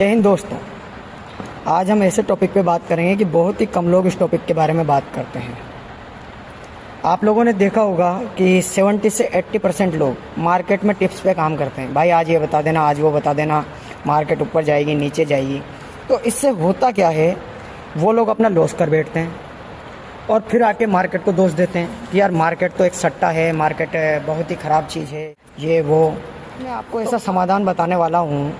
जय हिंद दोस्तों। आज हम ऐसे टॉपिक पे बात करेंगे कि बहुत ही कम लोग इस टॉपिक के बारे में बात करते हैं। आप लोगों ने देखा होगा कि 70 से 80% लोग मार्केट में टिप्स पे काम करते हैं। भाई आज ये बता देना, आज वो बता देना, मार्केट ऊपर जाएगी नीचे जाएगी। तो इससे होता क्या है, वो लोग अपना लॉस कर बैठते हैं और फिर आके मार्केट को दोष देते हैं कि यार मार्केट तो एक सट्टा है, मार्केट बहुत ही ख़राब चीज़ है, ये वो। मैं आपको ऐसा समाधान बताने वाला हूँ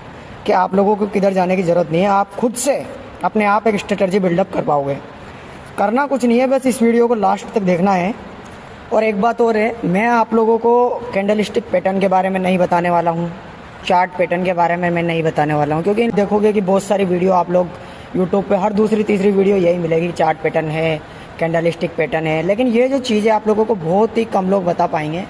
कि आप लोगों को किधर जाने की ज़रूरत नहीं है। आप खुद से अपने आप एक स्ट्रेटजी बिल्डअप कर पाओगे। करना कुछ नहीं है, बस इस वीडियो को लास्ट तक देखना है। और एक बात और है, मैं आप लोगों को कैंडलस्टिक पैटर्न के बारे में नहीं बताने वाला हूँ, चार्ट पैटर्न के बारे में मैं नहीं बताने वाला हूँ, क्योंकि देखोगे कि बहुत सारी वीडियो आप लोग यूट्यूब पे हर दूसरी तीसरी वीडियो यही मिलेगी, चार्ट पैटर्न है, कैंडलस्टिक पैटर्न है। लेकिन ये जो चीज़ है आप लोगों को बहुत ही कम लोग बता पाएंगे।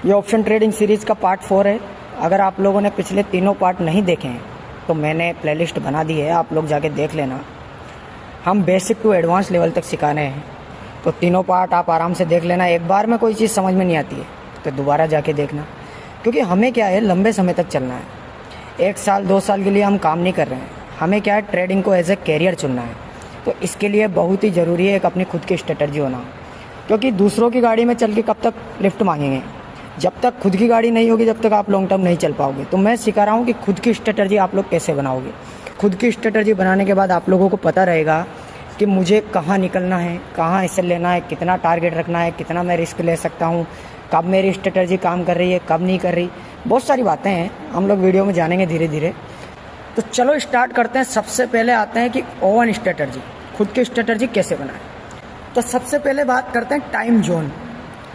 ये ऑप्शन ट्रेडिंग सीरीज़ का पार्ट 4 है। अगर आप लोगों ने पिछले तीनों पार्ट नहीं देखे हैं तो मैंने प्लेलिस्ट बना दी है, आप लोग जाके देख लेना। हम बेसिक टू एडवांस लेवल तक सिखाने हैं, तो तीनों पार्ट आप आराम से देख लेना। एक बार में कोई चीज़ समझ में नहीं आती है तो दोबारा जाके देखना, क्योंकि हमें क्या है, लंबे समय तक चलना है। 1 साल 2 साल के लिए हम काम नहीं कर रहे हैं, हमें क्या है, ट्रेडिंग को एज ए कैरियर चुनना है। तो इसके लिए बहुत ही ज़रूरी है एक अपनी खुद की स्ट्रेटजी होना, क्योंकि दूसरों की गाड़ी में चल के कब तक लिफ्ट मांगेंगे। जब तक खुद की गाड़ी नहीं होगी तब तक आप लॉन्ग टर्म नहीं चल पाओगे। तो मैं सिखा रहा हूँ कि खुद की स्ट्रेटजी आप लोग कैसे बनाओगे। खुद की स्ट्रेटजी बनाने के बाद आप लोगों को पता रहेगा कि मुझे कहाँ निकलना है, कहाँ हिस्सा लेना है, कितना टारगेट रखना है, कितना मैं रिस्क ले सकता हूँ, कब मेरी स्ट्रेटजी काम कर रही है, कब नहीं कर रही। बहुत सारी बातें हैं, हम लोग वीडियो में जानेंगे धीरे धीरे। तो चलो स्टार्ट करते हैं। सबसे पहले आते हैं कि ओवन स्ट्रेटजी, खुद की स्ट्रेटजी कैसे बनाएं। तो सबसे पहले बात करते हैं टाइम जोन।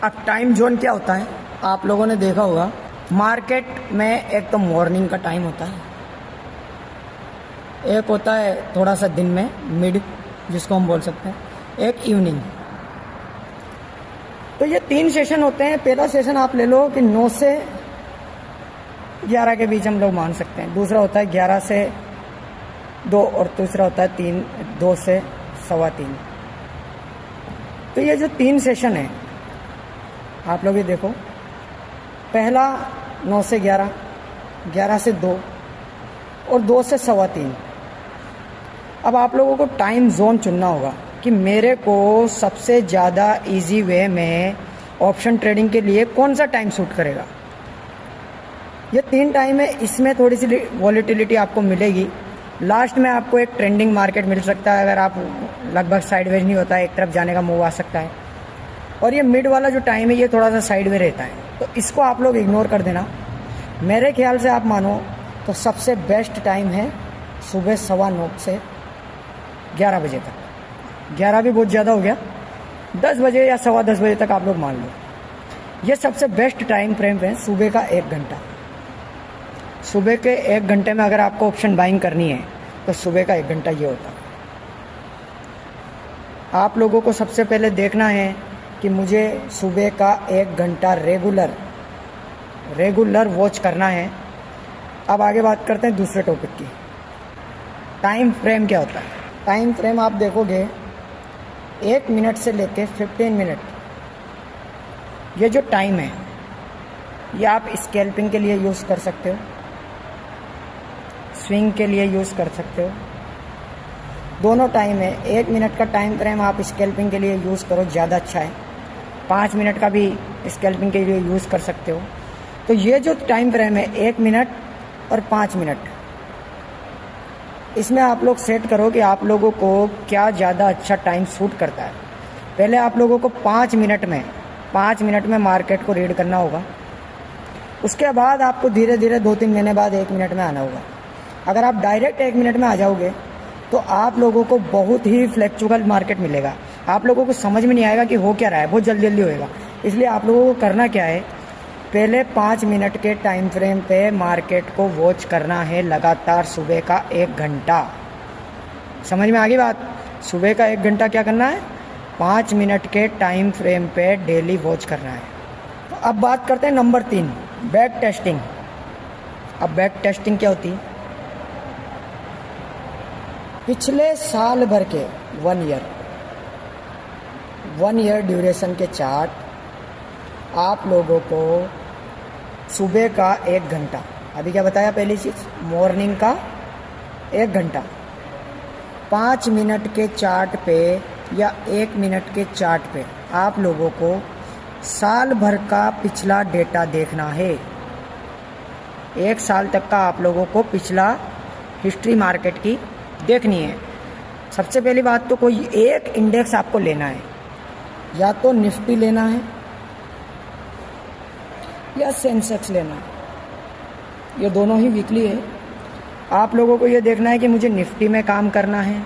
अब टाइम जोन क्या होता है, आप लोगों ने देखा होगा मार्केट में एक तो मॉर्निंग का टाइम होता है, एक होता है थोड़ा सा दिन में मिड, जिसको हम बोल सकते हैं, एक इवनिंग। तो ये 3 सेशन होते हैं। पहला सेशन आप ले लो कि 9 से 11 के बीच हम लोग मान सकते हैं। दूसरा होता है 11 से 2 और तीसरा होता है 2 से 3:15। तो ये जो 3 सेशन है आप लोग ये देखो, पहला 9 से 11, 11 से 2 और 2 से 3:15। अब आप लोगों को टाइम जोन चुनना होगा कि मेरे को सबसे ज़्यादा इजी वे में ऑप्शन ट्रेडिंग के लिए कौन सा टाइम सूट करेगा। ये 3 टाइम है, इसमें थोड़ी सी वॉलेटिलिटी आपको मिलेगी। लास्ट में आपको एक ट्रेंडिंग मार्केट मिल सकता है, अगर आप लगभग साइडवेज नहीं होता है, एक तरफ जाने का मूव आ सकता है। और ये मिड वाला जो टाइम है ये थोड़ा सा साइड में रहता है, तो इसको आप लोग इग्नोर कर देना। मेरे ख्याल से आप मानो तो सबसे बेस्ट टाइम है सुबह 9:15 से 11 बजे तक। 11 भी बहुत ज़्यादा हो गया, 10 बजे या 10:15 बजे तक आप लोग मान लो। ये सबसे बेस्ट टाइम फ्रेम है सुबह का 1 घंटा। सुबह के 1 घंटे में अगर आपको ऑप्शन बाइंग करनी है तो सुबह का 1 घंटा ये होता है। आप लोगों को सबसे पहले देखना है कि मुझे सुबह का 1 घंटा रेगुलर वॉच करना है। अब आगे बात करते हैं दूसरे टॉपिक की। टाइम फ्रेम क्या होता है। टाइम फ्रेम आप देखोगे 1 मिनट से लेके 15 मिनट, ये जो टाइम है ये आप स्कैल्पिंग के लिए यूज़ कर सकते हो, स्विंग के लिए यूज़ कर सकते हो। दोनों टाइम है। 1 मिनट का टाइम फ्रेम आप स्कैल्पिंग के लिए यूज़ करो, ज़्यादा अच्छा है। 5 मिनट का भी स्कैल्पिंग के लिए यूज़ कर सकते हो। तो ये जो टाइम फ्रेम है 1 मिनट और 5 मिनट, इसमें आप लोग सेट करो कि आप लोगों को क्या ज़्यादा अच्छा टाइम सूट करता है। पहले आप लोगों को 5 मिनट में मार्केट को रीड करना होगा। उसके बाद आपको धीरे धीरे 2-3 महीने बाद 1 मिनट में आना होगा। अगर आप डायरेक्ट 1 मिनट में आ जाओगे तो आप लोगों को बहुत ही फ्लेक्चुअल मार्केट मिलेगा। आप लोगों को समझ में नहीं आएगा कि हो क्या रहा है, बहुत जल्दी जल्दी होएगा। इसलिए आप लोगों को करना क्या है, पहले 5 मिनट के टाइम फ्रेम पे मार्केट को वॉच करना है लगातार सुबह का 1 घंटा। समझ में आ गई बात। सुबह का 1 घंटा क्या करना है, 5 मिनट के टाइम फ्रेम पे डेली वॉच करना है। तो अब बात करते हैं नंबर 3, बैक टेस्टिंग। अब बैक टेस्टिंग क्या होती है, पिछले साल भर के 1 ईयर ड्यूरेशन के चार्ट आप लोगों को सुबह का 1 घंटा, अभी क्या बताया, पहली चीज़ मॉर्निंग का 1 घंटा 5 मिनट के चार्ट पे या 1 मिनट के चार्ट पे आप लोगों को साल भर का पिछला डेटा देखना है। 1 साल तक का आप लोगों को पिछला हिस्ट्री मार्केट की देखनी है। सबसे पहली बात तो कोई एक इंडेक्स आपको लेना है, या तो निफ्टी लेना है या सेंसेक्स लेना है, ये दोनों ही वीकली है। आप लोगों को ये देखना है कि मुझे निफ्टी में काम करना है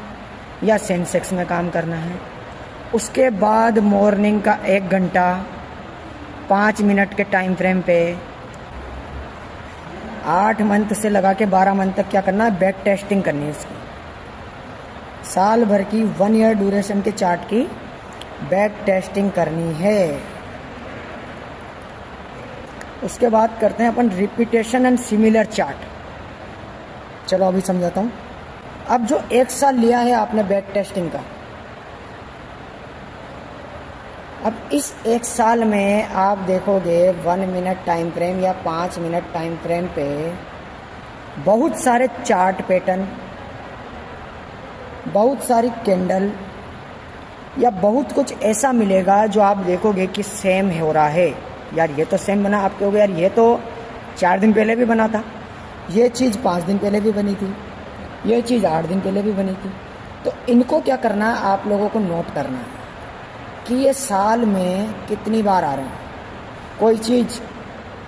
या सेंसेक्स में काम करना है। उसके बाद मॉर्निंग का 1 घंटा 5 मिनट के टाइम फ्रेम पे 8 मंथ से लगा के 12 मंथ तक क्या करना है, बैक टेस्टिंग करनी है इसकी। साल भर की 1 ईयर ड्यूरेशन के चार्ट की बैक टेस्टिंग करनी है। उसके बाद करते हैं अपन रिपीटेशन एंड सिमिलर चार्ट। चलो अभी समझाता हूँ। अब जो 1 साल लिया है आपने बैक टेस्टिंग का, अब इस 1 साल में आप देखोगे 1 मिनट टाइम फ्रेम या 5 मिनट टाइम फ्रेम पे बहुत सारे चार्ट पैटर्न, बहुत सारी कैंडल या बहुत कुछ ऐसा मिलेगा जो आप देखोगे कि सेम हो रहा है। यार ये तो सेम बना, आप कहोगे यार ये तो 4 दिन पहले भी बना था, ये चीज़ 5 दिन पहले भी बनी थी, ये चीज़ 8 दिन पहले भी बनी थी। तो इनको क्या करना है, आप लोगों को नोट करना है कि ये साल में कितनी बार आ रहे हैं। कोई चीज़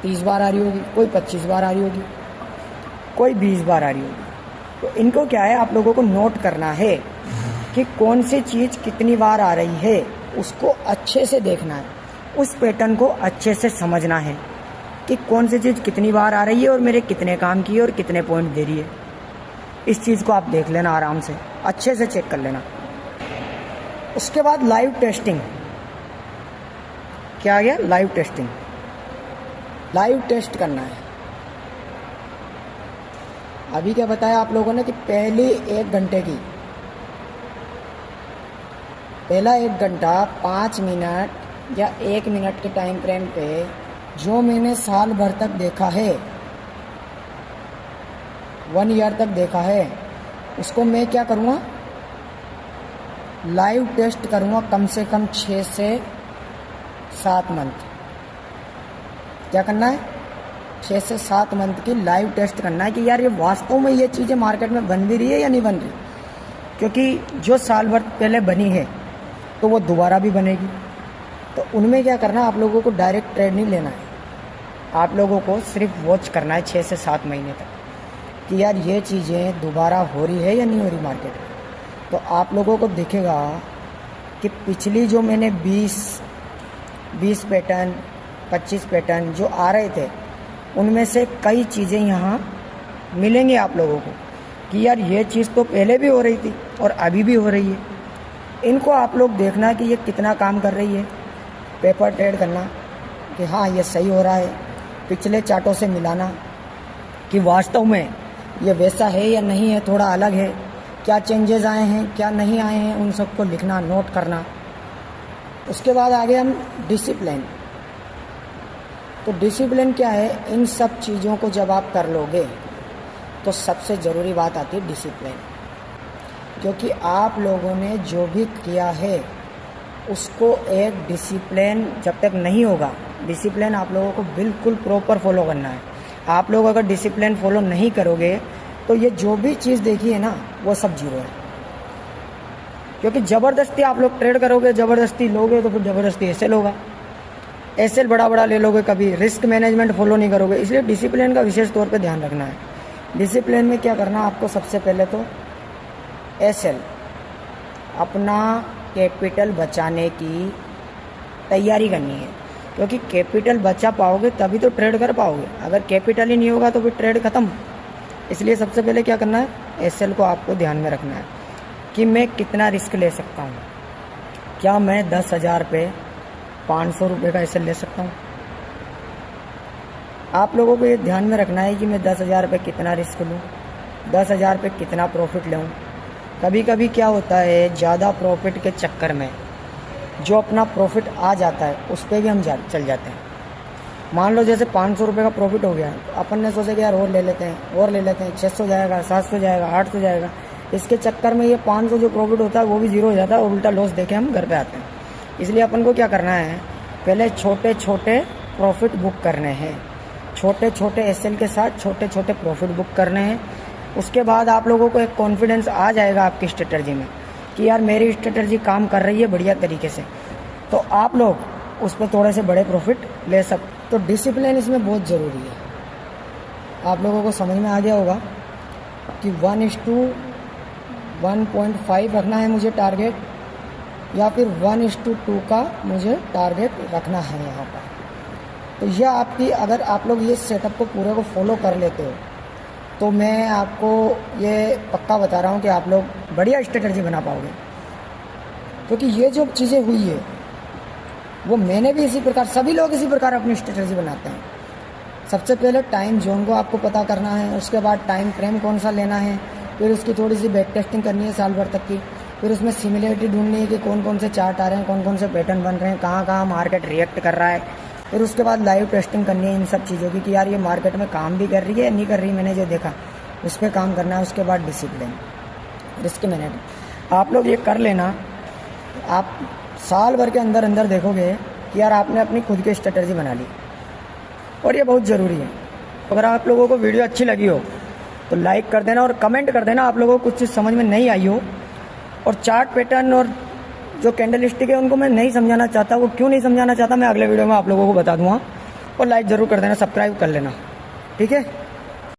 30 बार आ रही होगी, कोई 25 बार आ रही होगी, कोई 20 बार आ रही होगी। तो इनको क्या है, आप लोगों को नोट करना है कि कौन सी चीज़ कितनी बार आ रही है, उसको अच्छे से देखना है, उस पैटर्न को अच्छे से समझना है कि कौन सी चीज़ कितनी बार आ रही है और मेरे कितने काम की है और कितने पॉइंट दे रही है। इस चीज़ को आप देख लेना, आराम से अच्छे से चेक कर लेना। उसके बाद लाइव टेस्टिंग। क्या आ गया, लाइव टेस्टिंग। लाइव टेस्ट करना है। अभी क्या बताया आप लोगों ने कि पहले 1 घंटे की, पहला 1 घंटा 5 मिनट या 1 मिनट के टाइम फ्रेम पे जो मैंने साल भर तक देखा है, 1 ईयर तक देखा है, उसको मैं क्या करूँगा, लाइव टेस्ट करूँगा कम से कम 6 से 7 मंथ। क्या करना है, 6 से 7 मंथ की लाइव टेस्ट करना है कि यार ये वास्तव में ये चीज़ें मार्केट में बन भी रही है या नहीं बन रही। क्योंकि जो साल भर पहले बनी है तो वो दोबारा भी बनेगी। तो उनमें क्या करना है, आप लोगों को डायरेक्ट ट्रेड नहीं लेना है, आप लोगों को सिर्फ वॉच करना है 6 से 7 महीने तक कि यार ये चीज़ें दोबारा हो रही है या नहीं हो रही मार्केट में। तो आप लोगों को दिखेगा कि पिछली जो मैंने 20 पैटर्न 25 पैटर्न जो आ रहे थे, उनमें से कई चीज़ें यहाँ मिलेंगी आप लोगों को कि यार ये चीज़ तो पहले भी हो रही थी और अभी भी हो रही है। इनको आप लोग देखना कि ये कितना काम कर रही है, पेपर ट्रेड करना कि हाँ ये सही हो रहा है, पिछले चार्टों से मिलाना कि वास्तव में ये वैसा है या नहीं है, थोड़ा अलग है, क्या चेंजेस आए हैं क्या नहीं आए हैं, उन सबको लिखना, नोट करना। उसके बाद आगे हम डिसिप्लिन। तो डिसिप्लिन क्या है, इन सब चीज़ों को जब आप कर लोगे तो सबसे ज़रूरी बात आती है डिसिप्लिन। क्योंकि आप लोगों ने जो भी किया है उसको एक डिसिप्लिन जब तक नहीं होगा, डिसिप्लिन आप लोगों को बिल्कुल प्रॉपर फॉलो करना है। आप लोग अगर डिसिप्लिन फॉलो नहीं करोगे तो ये जो भी चीज़ देखी है ना वो सब जीरो है। क्योंकि ज़बरदस्ती आप लोग ट्रेड करोगे, ज़बरदस्ती लोगे तो फिर ज़बरदस्ती एसएल होगा, एसएल बड़ा बड़ा ले लोगे, कभी रिस्क मैनेजमेंट फॉलो नहीं करोगे। इसलिए डिसिप्लिन का विशेष तौर पे ध्यान रखना है। डिसिप्लिन में क्या करना, आपको सबसे पहले तो एसएल, अपना कैपिटल बचाने की तैयारी करनी है। क्योंकि कैपिटल बचा पाओगे तभी तो ट्रेड कर पाओगे, अगर कैपिटल ही नहीं होगा तो फिर ट्रेड ख़त्म। इसलिए सबसे पहले क्या करना है, एसएल को आपको ध्यान में रखना है कि मैं कितना रिस्क ले सकता हूँ। क्या मैं 10,000 पे 500 रुपये का एसएल ले सकता हूँ। आप लोगों को ये ध्यान में रखना है कि मैं 10,000 पे कितना रिस्क लूँ, 10,000 पे कितना प्रॉफिट लूँ। कभी कभी क्या होता है, ज़्यादा प्रॉफिट के चक्कर में जो अपना प्रॉफिट आ जाता है उस पर भी हम चल जाते हैं। मान लो जैसे 500 रुपये का प्रॉफिट हो गया, तो अपन ने सोचा कि यार और ले लेते हैं 600 जाएगा, 700 जाएगा, 800 जाएगा। इसके चक्कर में ये 500 जो प्रॉफिट होता है वो भी जीरो हो जाता है और उल्टा लॉस देके हम घर पे आते हैं। इसलिए अपन को क्या करना है, पहले छोटे छोटे प्रॉफिट बुक करने हैं, छोटे छोटे एसएल के साथ छोटे छोटे प्रॉफिट बुक करने हैं। उसके बाद आप लोगों को एक कॉन्फिडेंस आ जाएगा आपकी स्ट्रेटजी में कि यार मेरी स्ट्रेटजी काम कर रही है बढ़िया तरीके से, तो आप लोग उस पर थोड़े से बड़े प्रॉफिट ले सकते। तो डिसिप्लिन इसमें बहुत ज़रूरी है। आप लोगों को समझ में आ गया होगा कि 1:1.5 रखना है मुझे टारगेट, या फिर 1:2 का मुझे टारगेट रखना है यहाँ पर। तो यह आपकी, अगर आप लोग ये सेटअप को पूरे को फॉलो कर लेते हो तो मैं आपको ये पक्का बता रहा हूँ कि आप लोग बढ़िया स्ट्रेटजी बना पाओगे। क्योंकि ये जो चीज़ें हुई है वो मैंने भी इसी प्रकार, सभी लोग इसी प्रकार अपनी स्ट्रेटजी बनाते हैं। सबसे पहले टाइम जोन को आपको पता करना है, उसके बाद टाइम फ्रेम कौन सा लेना है, फिर उसकी थोड़ी सी बैक टेस्टिंग करनी है साल भर तक की, फिर उसमें सिमिलरिटी ढूंढनी है कि कौन कौन से चार्ट आ रहे हैं, कौन कौन से पैटर्न बन रहे हैं, कहाँ कहाँ मार्केट रिएक्ट कर रहा है। फिर उसके बाद लाइव टेस्टिंग करनी है इन सब चीज़ों की कि यार ये मार्केट में काम भी कर रही है नहीं कर रही, मैंने जो देखा उस पर काम करना है। उसके बाद डिसिप्लिन, रिस्क मैनेजमेंट। आप लोग ये कर लेना, आप साल भर के अंदर अंदर देखोगे कि यार आपने अपनी खुद की स्ट्रेटजी बना ली, और ये बहुत ज़रूरी है। अगर आप लोगों को वीडियो अच्छी लगी हो तो लाइक कर देना और कमेंट कर देना आप लोगों को कुछ चीज़ समझ में नहीं आई हो। और चार्ट पैटर्न और जो कैंडलस्टिक है उनको मैं नहीं समझाना चाहता, वो क्यों नहीं समझाना चाहता मैं अगले वीडियो में आप लोगों को बता दूंगा। और लाइक ज़रूर कर देना, सब्सक्राइब कर लेना, ठीक है।